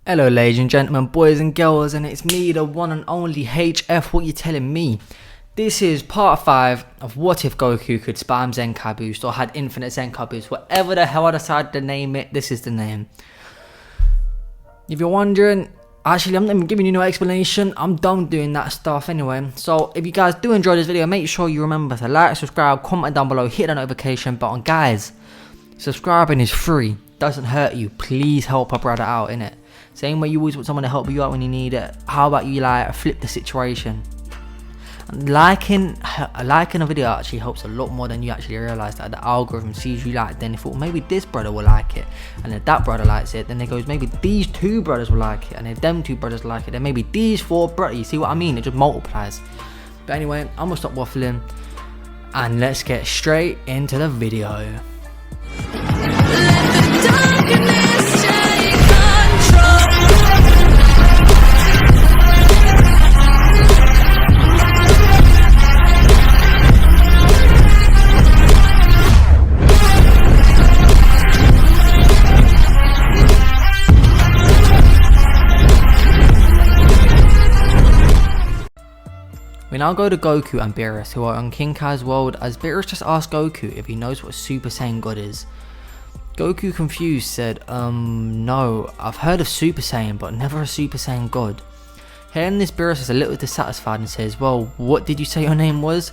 Hello ladies and gentlemen, boys and girls, and it's me, the one and only HF, what you telling me? This is part 5 of what if Goku could spam Zenkai boost or had infinite Zenkai boost. Whatever the hell I decided to name it, this is the name. If you're wondering, actually I'm not even giving you no explanation, I'm done doing that stuff anyway. So if you guys do enjoy this video, make sure you remember to like, subscribe, comment down below, hit the notification button. Guys, subscribing is free, doesn't hurt you, please help a brother out, innit? Same way you always want someone to help you out when you need it. How about you like flip the situation? And liking a video actually helps a lot more than you actually realise. That the algorithm sees you like, then it thought maybe this brother will like it, and if that brother likes it, then it goes maybe these 2 brothers will like it, and if them 2 brothers like it, then maybe these 4 brothers. You see what I mean? It just multiplies. But anyway, I'm gonna stop waffling and let's get straight into the video. We now go to Goku and Beerus, who are on King Kai's world, as Beerus just asks Goku if he knows what Super Saiyan God is. Goku, confused, said, no, I've heard of Super Saiyan, but never a Super Saiyan God. Hearing this, Beerus is a little dissatisfied and says, well, what did you say your name was?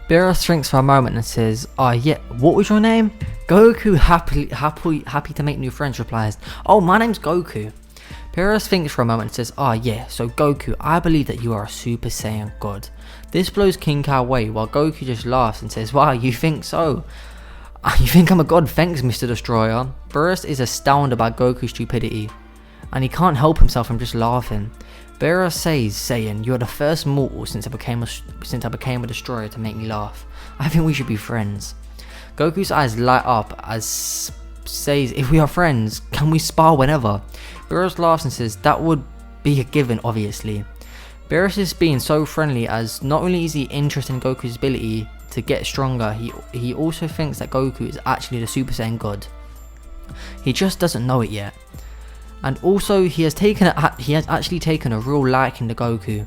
Beerus thinks for a moment and says, yeah, what was your name? Goku, happy to make new friends, replies, oh, my name's Goku. Beerus thinks for a moment and says, yeah, so Goku, I believe that you are a Super Saiyan God. This blows King Kai away, while Goku just laughs and says, wow, you think so? You think I'm a god? Thanks, Mr. Destroyer. Beerus is astounded by Goku's stupidity, and he can't help himself from just laughing. Beerus says, saying, you're the first mortal since I became a destroyer to make me laugh. I think we should be friends. Goku's eyes light up as says, if we are friends, can we spar whenever? Beerus laughs and says, that would be a given, obviously. Beerus is being so friendly as not only is he interested in Goku's ability to get stronger, he also thinks that Goku is actually the Super Saiyan God. He just doesn't know it yet. And also he has actually taken a real liking to Goku.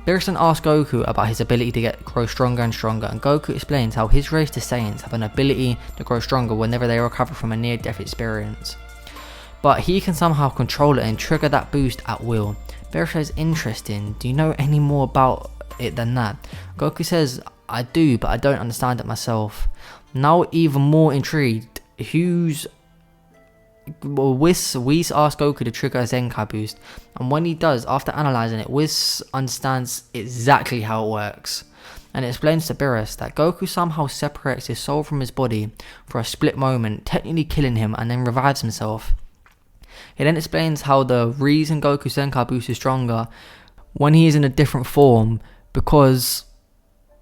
Beerus then asks Goku about his ability to grow stronger and stronger, and Goku explains how his race to Saiyans have an ability to grow stronger whenever they recover from a near-death experience. But he can somehow control it and trigger that boost at will. Beerus says, interesting, do you know any more about it than that? Goku says, I do, but I don't understand it myself. Now even more intrigued, Whis asks Goku to trigger a Zenkai boost, and when he does, after analysing it, Whis understands exactly how it works, and it explains to Beerus that Goku somehow separates his soul from his body for a split moment, technically killing him, and then revives himself. He then explains how the reason Goku's Zenkai boost is stronger when he is in a different form, because,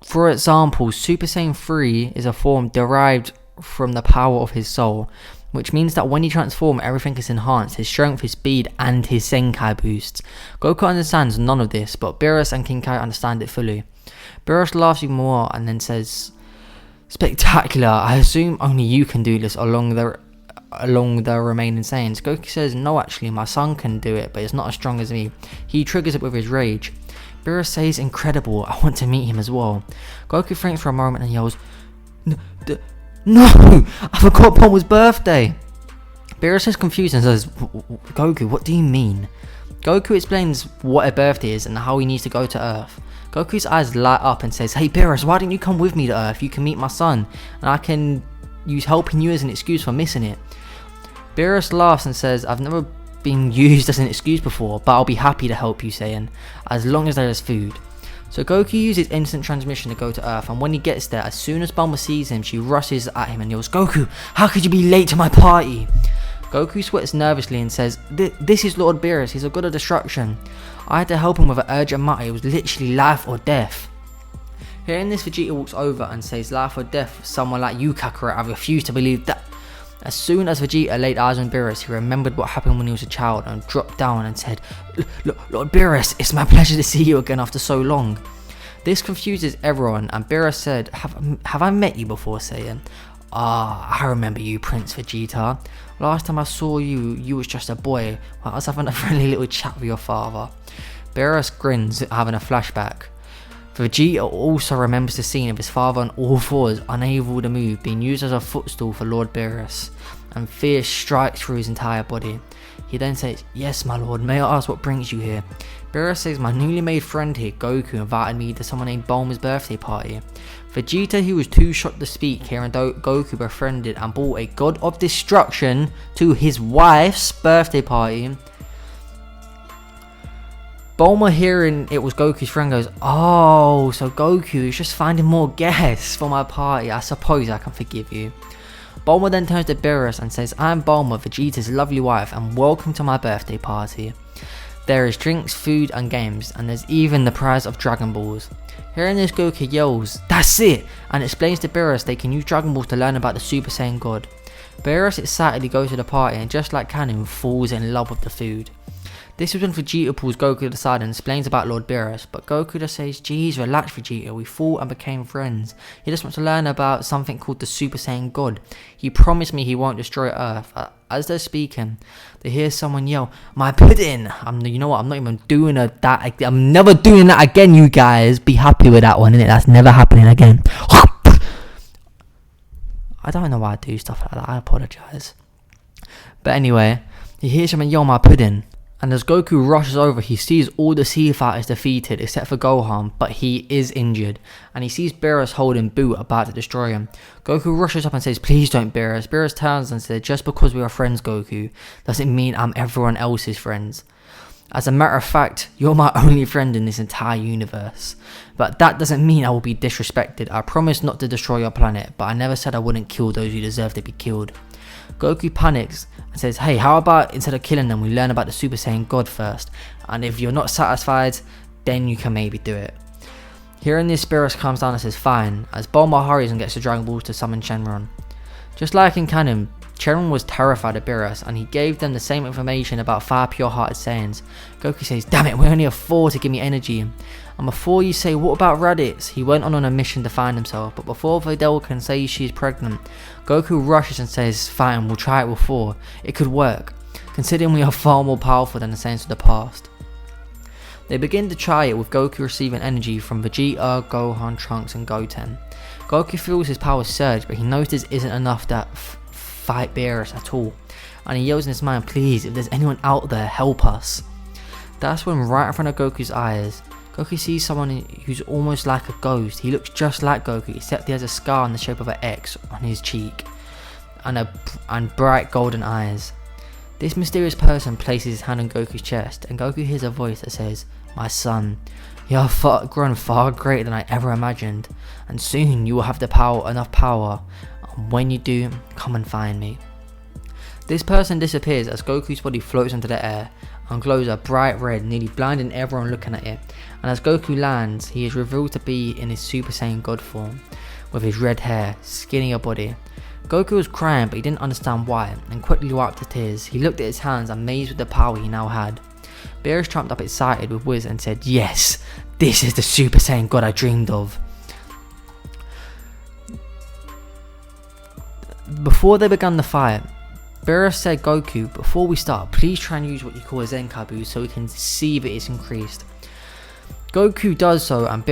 for example, Super Saiyan 3 is a form derived from the power of his soul, which means that when he transforms, everything is enhanced, his strength, his speed, and his Zenkai boosts. Goku understands none of this, but Beerus and King Kai understand it fully. Beerus laughs even more and then says, spectacular, I assume only you can do this along the remaining Saiyans. Goku says, no, actually, my son can do it, but it's not as strong as me. He triggers it with his rage. Beerus says, incredible, I want to meet him as well. Goku thinks for a moment and yells, no, I forgot Pomm's birthday. Beerus is confused and says, Goku, what do you mean? Goku explains what a birthday is and how he needs to go to Earth. Goku's eyes light up and says, hey Beerus, why don't you come with me to Earth? You can meet my son, and I can use helping you as an excuse for missing it. Beerus laughs and says, I've never been used as an excuse before, but I'll be happy to help you, Saiyan, as long as there is food. So Goku uses instant transmission to go to Earth, and when he gets there, as soon as Bulma sees him, she rushes at him and yells, Goku, how could you be late to my party? Goku sweats nervously and says, this is Lord Beerus, he's a god of destruction. I had to help him with an urgent matter, it was literally life or death. Hearing this, Vegeta walks over and says, life or death for someone like you, Kakarot, I refuse to believe that. As soon as Vegeta laid eyes on Beerus, he remembered what happened when he was a child and dropped down and said, Lord Beerus, it's my pleasure to see you again after so long. This confuses everyone, and Beerus said, have I met you before, Saiyan? I remember you, Prince Vegeta. Last time I saw you, you was just a boy while I was having a friendly little chat with your father. Beerus grins, having a flashback. Vegeta also remembers the scene of his father on all fours, unable to move, being used as a footstool for Lord Beerus, and fear strikes through his entire body. He then says, "Yes, my lord, may I ask what brings you here?" Beerus says, "My newly made friend here, Goku, invited me to someone named Bulma's birthday party." Vegeta, who was too shocked to speak, hearing Goku befriended and brought a god of destruction to his wife's birthday party. Bulma, hearing it was Goku's friend, goes, "Oh, so Goku is just finding more guests for my party. I suppose I can forgive you." Bulma then turns to Beerus and says, "I'm Bulma, Vegeta's lovely wife, and welcome to my birthday party. There is drinks, food and games, and there's even the prize of Dragon Balls." Hearing this, Goku yells, "That's it!" and explains to Beerus they can use Dragon Balls to learn about the Super Saiyan God. Beerus excitedly goes to the party and, just like canon, falls in love with the food. This is when Vegeta pulls Goku to the side and explains about Lord Beerus, but Goku just says, "Geez, relax Vegeta, we fought and became friends. He just wants to learn about something called the Super Saiyan God. He promised me he won't destroy Earth." As they're speaking, they hear someone yell, "My pudding!" You know what, I'm not even doing that. I'm never doing that again, you guys. Be happy with that one, innit? That's never happening again. I don't know why I do stuff like that, I apologise. But anyway, he hears someone yell, "My pudding." And as Goku rushes over, he sees all the Sea Fighters defeated except for Gohan, but he is injured. And he sees Beerus holding Boo, about to destroy him. Goku rushes up and says, "Please don't, Beerus." Beerus turns and says, "Just because we are friends, Goku, doesn't mean I'm everyone else's friends. As a matter of fact, you're my only friend in this entire universe. But that doesn't mean I will be disrespected. I promise not to destroy your planet, but I never said I wouldn't kill those who deserve to be killed." Goku panics and says, "Hey, how about instead of killing them, we learn about the Super Saiyan God first, and if you're not satisfied, then you can maybe do it." Hearing this, Beerus calms down and says, "Fine," as Bulma hurries and gets the Dragon Balls to summon Shenron. Just like in canon, Shenron was terrified of Beerus, and he gave them the same information about 5 pure-hearted Saiyans. Goku says, "Damn it, we only have 4 to give me energy." And before you say, "What about Raditz?" He went on a mission to find himself, but before Videl can say she's pregnant, Goku rushes and says, "Fine, we'll try it with 4. It could work, considering we are far more powerful than the Saiyans of the past." They begin to try it with Goku receiving energy from Vegeta, Gohan, Trunks and Goten. Goku feels his powers surge, but he knows this isn't enough to fight Beerus at all, and he yells in his mind, "Please, if there's anyone out there, help us." That's when, right in front of Goku's eyes, Goku sees someone who's almost like a ghost. He looks just like Goku, except he has a scar in the shape of an X on his cheek and bright golden eyes. This mysterious person places his hand on Goku's chest, and Goku hears a voice that says, "My son, you have grown far greater than I ever imagined, and soon you will have enough power, and when you do, come and find me." This person disappears as Goku's body floats into the air and glows a bright red, nearly blinding everyone looking at it. And as Goku lands, he is revealed to be in his Super Saiyan God form, with his red hair, skinnier body. Goku was crying, but he didn't understand why, and quickly wiped the tears. He looked at his hands, amazed with the power he now had. Beerus jumped up excited with Wiz and said, "Yes, this is the Super Saiyan God I dreamed of." Before they began the fight, Beerus said, "Goku, before we start, please try and use what you call a Zenkai boost so we can see if it is increased." Goku does so, and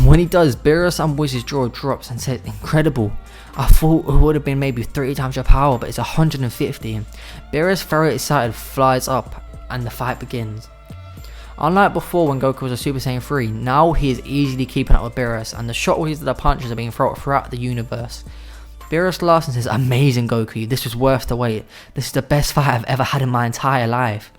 when he does, Beerus and Wiz's jaw drops and says, "Incredible. I thought it would have been maybe 3 times your power, but it's 150. Beerus, very excited, flies up and the fight begins. Unlike before when Goku was a Super Saiyan 3, now he is easily keeping up with Beerus, and the shockwaves of the punches are being felt throughout the universe. Beerus laughs and says, "Amazing, Goku, this was worth the wait. This is the best fight I've ever had in my entire life."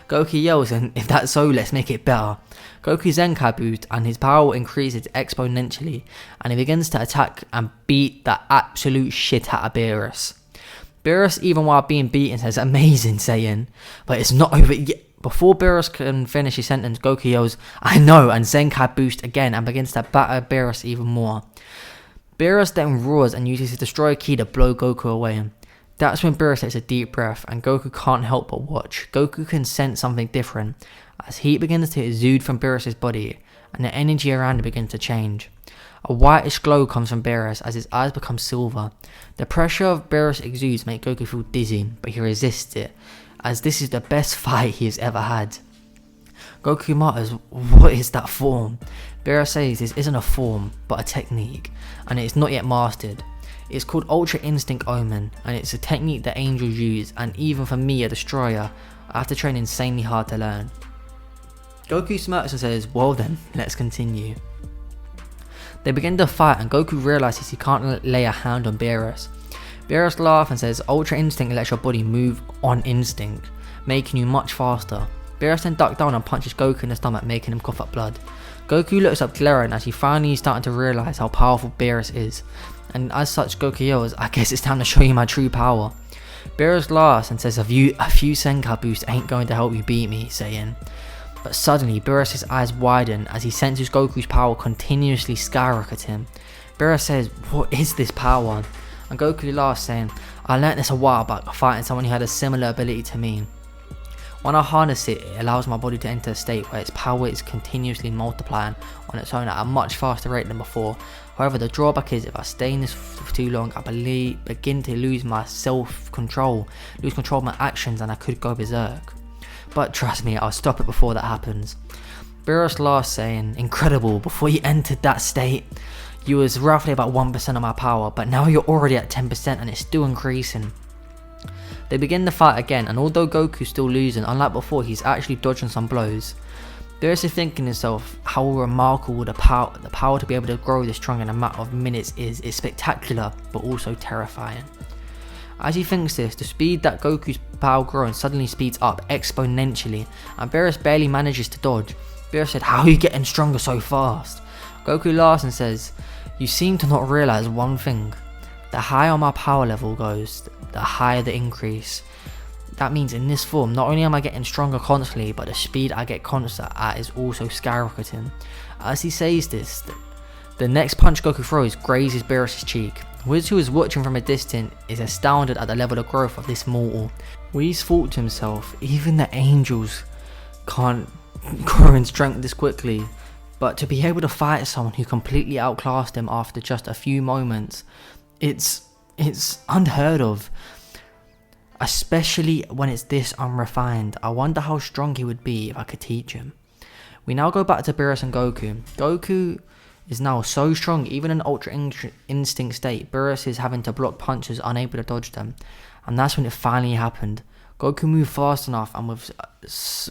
Goku yells, "And if that's so, let's make it better." Goku Zenkai boost and his power increases exponentially, and he begins to attack and beat the absolute shit out of Beerus. Beerus, even while being beaten, says, "Amazing, Saiyan, but it's not over yet." Before Beerus can finish his sentence, Goku yells, "I know," and Zenkai boost again and begins to batter Beerus even more. Beerus then roars and uses his destroyer ki to blow Goku away. That's when Beerus takes a deep breath and Goku can't help but watch. Goku can sense something different as heat begins to exude from Beerus' body and the energy around him begins to change. A whitish glow comes from Beerus as his eyes become silver. The pressure of Beerus exudes make Goku feel dizzy, but he resists it, as this is the best fight he has ever had. Goku mutters, "What is that form?" Beerus says this isn't a form, but a technique, and it is not yet mastered. It's called Ultra Instinct Omen, and it's a technique that angels use, and even for me, a destroyer, I have to train insanely hard to learn. Goku smirks and says, "Well then, let's continue." They begin to fight and Goku realizes he can't lay a hand on Beerus. Beerus laughs and says, "Ultra Instinct lets your body move on instinct, making you much faster." Beerus then ducks down and punches Goku in the stomach, making him cough up blood. Goku looks up glaring as he finally is starting to realize how powerful Beerus is, and as such Goku yells, "I guess it's time to show you my true power." Beerus laughs and says a few Zenkai boosts ain't going to help you beat me, saying. But suddenly Beerus' eyes widen as he senses Goku's power continuously skyrocket him. Beerus says, "What is this power?" And Goku laughs, saying, "I learnt this a while back fighting someone who had a similar ability to me. When I harness it, it allows my body to enter a state where its power is continuously multiplying on its own at a much faster rate than before. However, the drawback is if I stay in this for too long, I begin to lose my self-control, lose control of my actions, and I could go berserk. But trust me, I'll stop it before that happens." Beerus laughs, saying, "Incredible, before you entered that state, you was roughly about 1% of my power, but now you're already at 10% and it's still increasing." They begin the fight again, and although Goku's still losing, unlike before, he's actually dodging some blows. Beerus is thinking to himself how remarkable the power to be able to grow this strong in a matter of minutes is. It's spectacular, but also terrifying. As he thinks this, the speed that Goku's power grows suddenly speeds up exponentially, and Beerus barely manages to dodge. Beerus said, "How are you getting stronger so fast?" Goku laughs and says, "You seem to not realize one thing. The higher my power level goes, the higher the increase. That means in this form, not only am I getting stronger constantly, but the speed I get constant at is also skyrocketing." As he says this, the next punch Goku throws grazes Beerus' cheek. Wiz, who is watching from a distance, is astounded at the level of growth of this mortal. Wiz thought to himself, even the angels can't grow in strength this quickly, but to be able to fight someone who completely outclassed him after just a few moments, it's unheard of. Especially when it's this unrefined. I wonder how strong he would be if I could teach him. We now go back to Beerus and Goku. Goku is now so strong, even in Ultra Instinct state, Beerus is having to block punches, unable to dodge them. And that's when it finally happened. Goku moved fast enough and with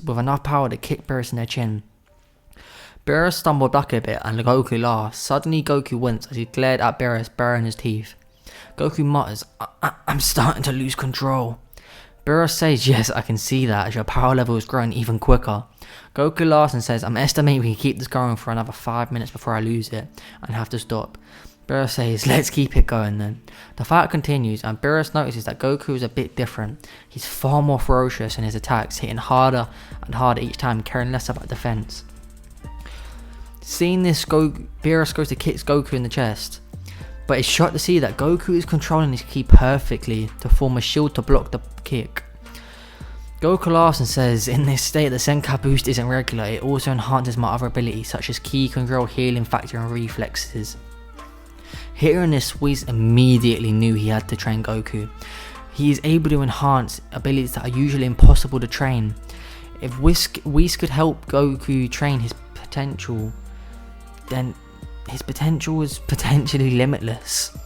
enough power to kick Beerus in the chin. Beerus stumbled back a bit and Goku laughed. Suddenly Goku winced as he glared at Beerus, baring his teeth. Goku mutters, I'm starting to lose control." Beerus says, "Yes, I can see that as your power level is growing even quicker." Goku laughs and says, "I'm estimating we can keep this going for another 5 minutes before I lose it and have to stop." Beerus says, "Let's keep it going then." The fight continues and Beerus notices that Goku is a bit different. He's far more ferocious in his attacks, hitting harder and harder each time, caring less about defense. Seeing this, Beerus goes to kick Goku in the chest. But it's shocked to see that Goku is controlling his ki perfectly to form a shield to block the kick. Goku laughs and says, "In this state, the Zenkai boost isn't regular, it also enhances my other abilities such as ki control, healing factor and reflexes." Hearing this, Whis immediately knew he had to train Goku. He is able to enhance abilities that are usually impossible to train. If Whis could help Goku train his potential, then his potential is potentially limitless.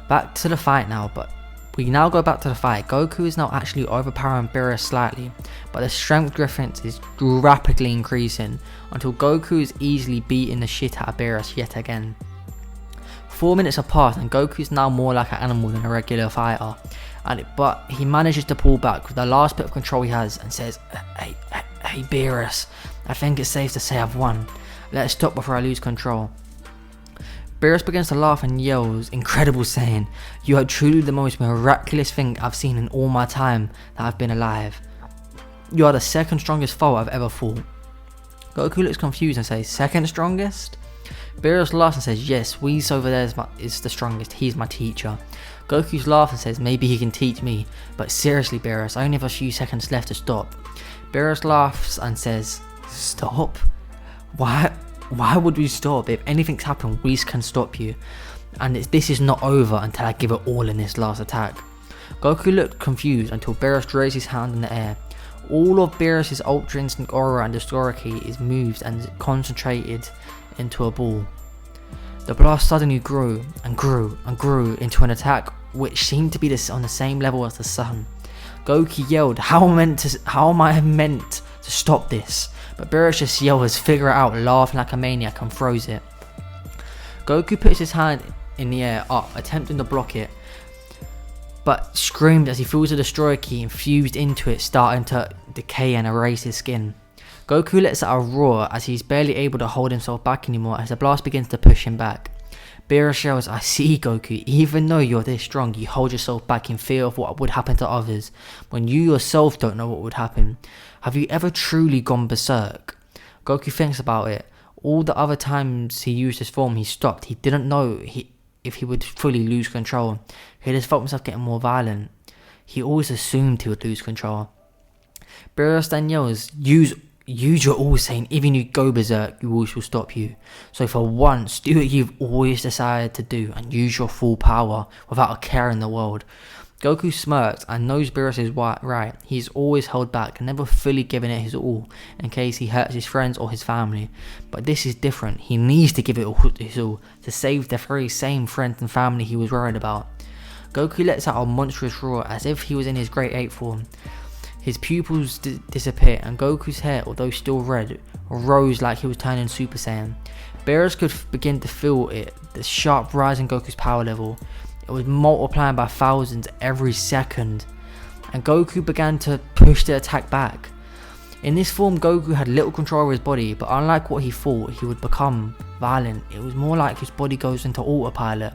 Back to the fight now, but we now go back to the fight. Goku is now actually overpowering Beerus slightly, but the strength difference is rapidly increasing until Goku is easily beating the shit out of Beerus yet again. 4 minutes have passed and Goku is now more like an animal than a regular fighter, but he manages to pull back with the last bit of control he has and says, Hey Beerus, I think it's safe to say I've won. Let's stop before I lose control." Beerus begins to laugh and yells, "Incredible, saying, you are truly the most miraculous thing I've seen in all my time that I've been alive. You are the second strongest foe I've ever fought." Goku looks confused and says, "Second strongest?" Beerus laughs and says, "Yes, Whis over there is the strongest, he's my teacher." Goku laughs and says, "Maybe he can teach me, but seriously Beerus, I only have a few seconds left to stop." Beerus laughs and says, "Stop? Why why would we stop? If anything's happened, Whis can stop you. And this is not over until I give it all in this last attack. Goku looked confused until Beerus raised his hand in the air. All of Beerus' Ultra Instinct Aura and Destroyer Key is moved and concentrated into a ball. The blast suddenly grew and grew and grew into an attack which seemed to be on the same level as the sun. Goku yelled, how am I meant to stop this? But Beerus just yells, figure it out, laughing like a maniac, and throws it. Goku puts his hand in the air up, attempting to block it, but screamed as he feels the Destroyer Key infused into it, starting to decay and erase his skin. Goku lets out a roar as he's barely able to hold himself back anymore as the blast begins to push him back. Beerus yells, I see Goku, even though you're this strong, you hold yourself back in fear of what would happen to others, when you yourself don't know what would happen. Have you ever truly gone berserk? Goku thinks about it. All the other times he used his form, he stopped. He didn't know if he would fully lose control. He just felt himself getting more violent. He always assumed he would lose control. Beerus then yells, use your all, saying even you go berserk, your will stop you. So for once, do what you've always decided to do and use your full power without a care in the world. Goku smirks and knows Beerus is right. He's always held back and never fully given it his all in case he hurts his friends or his family. But this is different. He needs to give it his all to save the very same friends and family he was worried about. Goku lets out a monstrous roar as if he was in his Great Ape form. His pupils disappear and Goku's hair, although still red, rose like he was turning Super Saiyan. Beerus could begin to feel it, the sharp rise in Goku's power level. It was multiplying by thousands every second, and Goku began to push the attack back. In this form, Goku had little control over his body, but unlike what he thought he would become violent, it was more like his body goes into autopilot,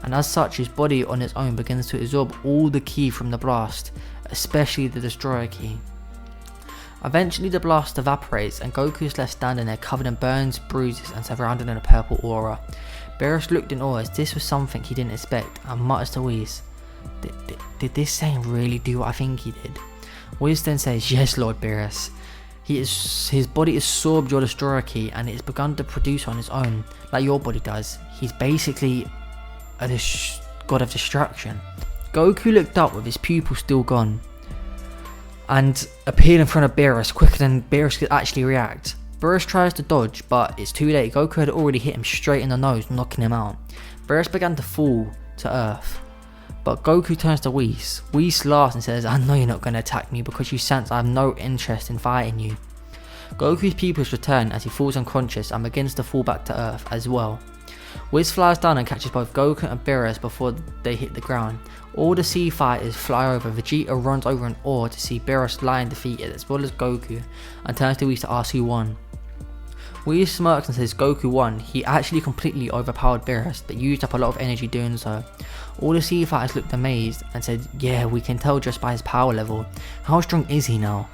and as such his body on its own begins to absorb all the ki from the blast, especially the Destroyer Key. Eventually the blast evaporates and Goku is left standing there covered in burns, bruises and surrounded in a purple aura. Beerus looked in awe as this was something he didn't expect and mutters to Whis, did this Saiyan really do what I think he did? Whis then says, yes Lord Beerus. His body absorbed your Destroyer Key and it has begun to produce on its own, like your body does. He's basically a god of destruction. Goku looked up with his pupil still gone and appeared in front of Beerus quicker than Beerus could actually react. Beerus tries to dodge, but it's too late. Goku had already hit him straight in the nose, knocking him out. Beerus began to fall to earth, but Goku turns to Whis. Whis laughs and says, I know you're not going to attack me because you sense I have no interest in fighting you. Goku's pupils return as he falls unconscious and begins to fall back to earth as well. Whis flies down and catches both Goku and Beerus before they hit the ground. All the sea fighters fly over. Vegeta runs over in awe to see Beerus lying defeated as well as Goku and turns to Whis to ask who won. Whis smirks and says Goku won. He actually completely overpowered Beerus but used up a lot of energy doing so. All the sea fighters looked amazed and said, yeah, we can tell just by his power level. How strong is he now?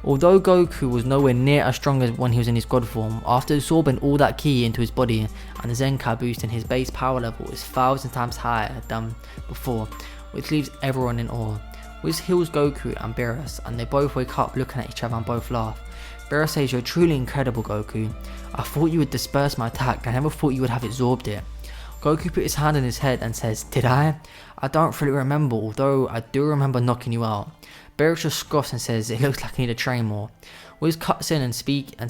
Although Goku was nowhere near as strong as when he was in his god form, after absorbing all that ki into his body and the Zenkai boosting, his base power level is 1,000 times higher than before, which leaves everyone in awe. Whis heals Goku and Beerus and they both wake up looking at each other and both laugh. Beerus says, you're truly incredible Goku. I thought you would disperse my attack, I never thought you would have absorbed it. Goku put his hand on his head and says, did I? I don't really remember, although I do remember knocking you out. Beerus just scoffs and says, it looks like I need to train more. Whis cuts in and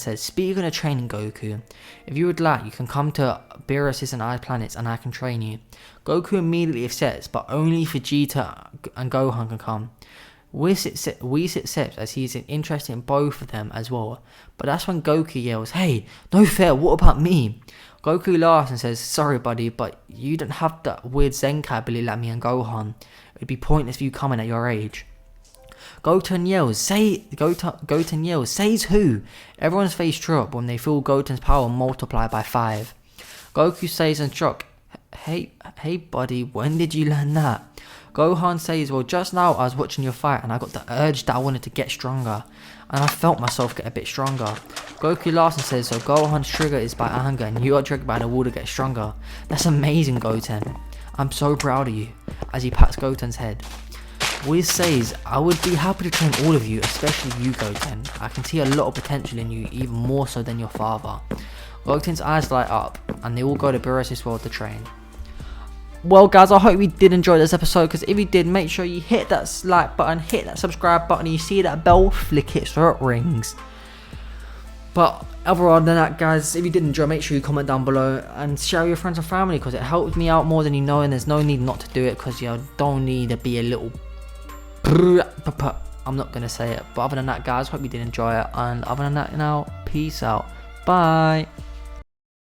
says, speaking of training Goku, if you would like, you can come to Beerus' and I planets and I can train you. Goku immediately accepts, but only if Vegeta and Gohan can come. Whis accepts as he's interested in both of them as well, but that's when Goku yells, hey, no fair, what about me? Goku laughs and says, sorry buddy, but you don't have that weird Zenkai ability like me and Gohan. It would be pointless for you coming at your age. Goten yells, says who? Everyone's face drop when they feel Goten's power multiply by 5. Goku says in shock, hey buddy, when did you learn that? Gohan says, well just now I was watching your fight and I got the urge that I wanted to get stronger. And I felt myself get a bit stronger. Goku laughs and says, so Gohan's trigger is by anger and you are triggered by the will to get stronger. That's amazing Goten. I'm so proud of you. As he pats Goten's head. Whis says, I would be happy to train all of you, especially you Goten. I can see a lot of potential in you, even more so than your father. Goten's eyes light up, and they all go to Beerus' world to train. Well guys, I hope you did enjoy this episode, because if you did, make sure you hit that like button, hit that subscribe button, and you see that bell, flick it so it rings. But other than that guys, if you did enjoy, make sure you comment down below and share with your friends and family, because it helps me out more than you know, and there's no need not to do it, because you don't need to be a little... I'm not going to say it, but other than that guys, hope you did enjoy it, and other than that now, peace out, bye.